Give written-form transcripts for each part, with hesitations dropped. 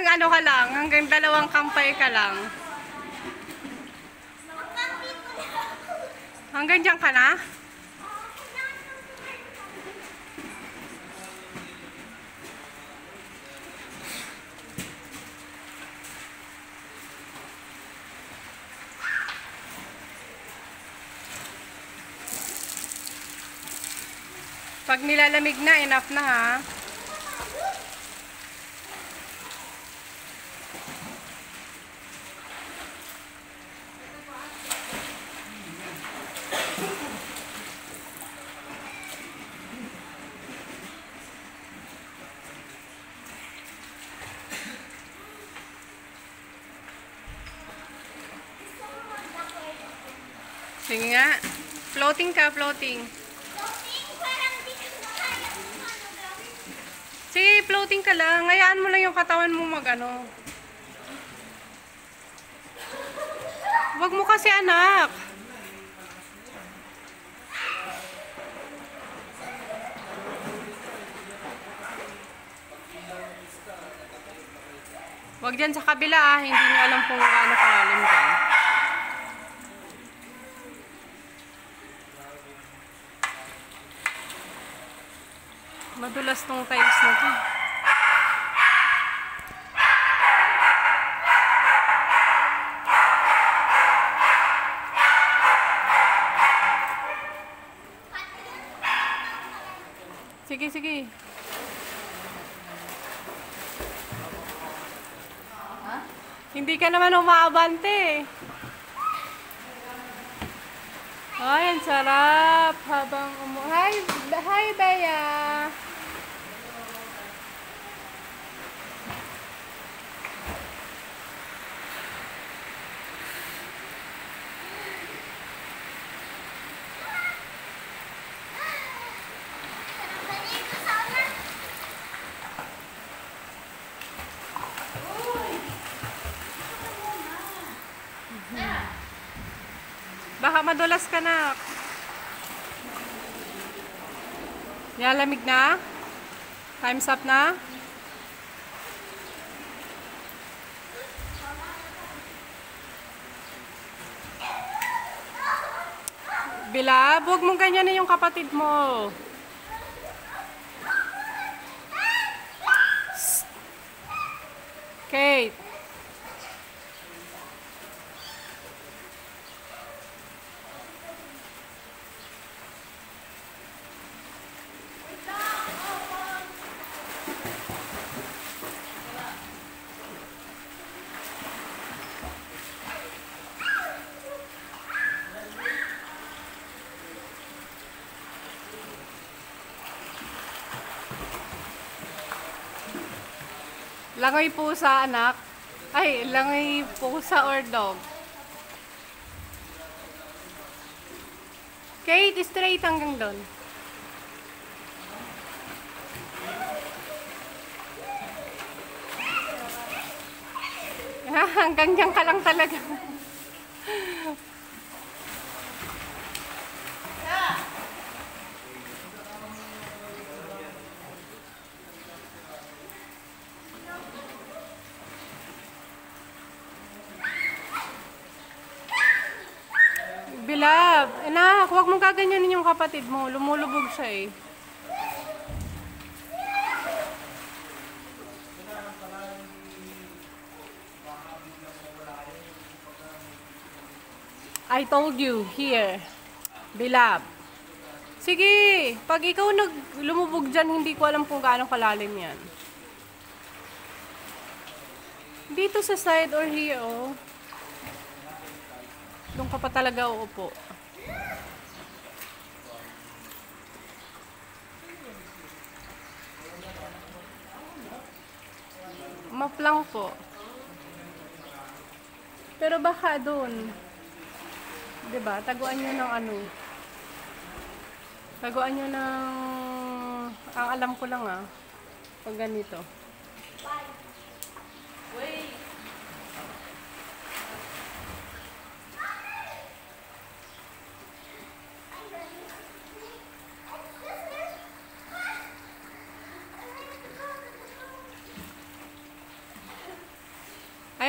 hanggang ano ka lang, hanggang 2 kampay ka lang. Hanggang dyan ka na? Pag nilalamig na, enough na ha. Sige nga. Floating ka, floating. Sige, floating ka lang. Hayaan mo lang yung katawan mo mag-ano. Wag mo kasi, anak. Wag dyan sa kabila ah. Hindi nyo alam kung gaano kalalim dyan. Madulas tong tiles na to. Sige, sige. Hindi ka naman umaabante. Ay, ang sarap. Habang Hi, Bea. Baka madulas ka na. Yalamig na? Time's up na? Bilab, huwag mong ganyan yung kapatid mo. Kate. Langoy pusa, anak. Ay, langoy pusa or dog. Kate, straight hanggang doon. Hanggang dyan ka lang talaga. Bilab, anak, huwag mong kaganyanin yung kapatid mo. Lumulubog siya eh. I told you, here. Bilab. Sige, pag ikaw lumubog dyan, hindi ko alam kung gaano kalalim yan. Dito sa side or here, oh. Doon ka pa talaga uupo. Maplang po. Pero baka doon. Diba? Taguan nyo ng ano. Taguan nyo ng... Ang alam ko lang ah. Pag ganito. Wait.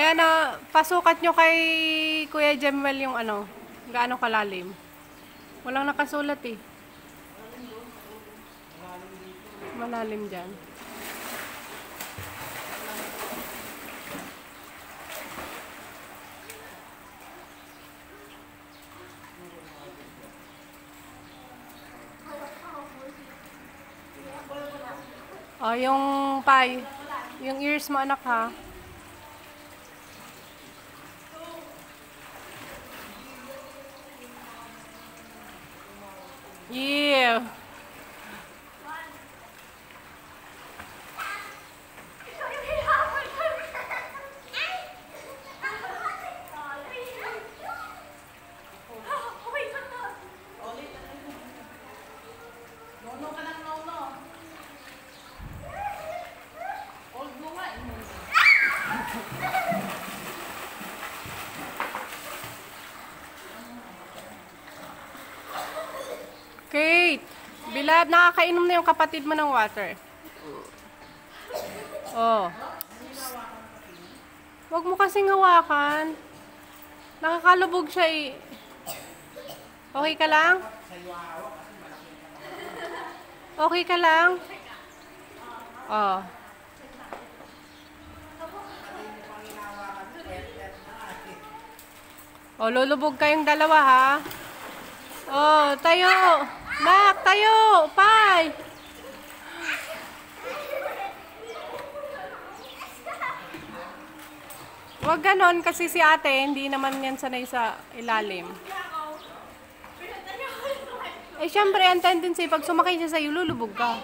Ayan na, pasukat nyo kay Kuya Jemwell yung ano, gaano kalalim. Walang nakasulat eh. Malalim dyan. Oh, yung pie. Yung ears mo anak ha. Yeah. Kate, Bilab, nakakainom na yung kapatid mo ng water. Oh. Huwag mo kasing hawakan. Nakakalubog siya eh. Okay ka lang? Okay ka lang? Oh. Oh, lulubog kayong dalawa ha. Oh, tayo. Nak, tayo. Pai. Huwag ganon kasi si ate, hindi naman yan sanay sa ilalim. Eh, syempre, ang tendency, pag sumakay siya sa'yo, lulubog ka.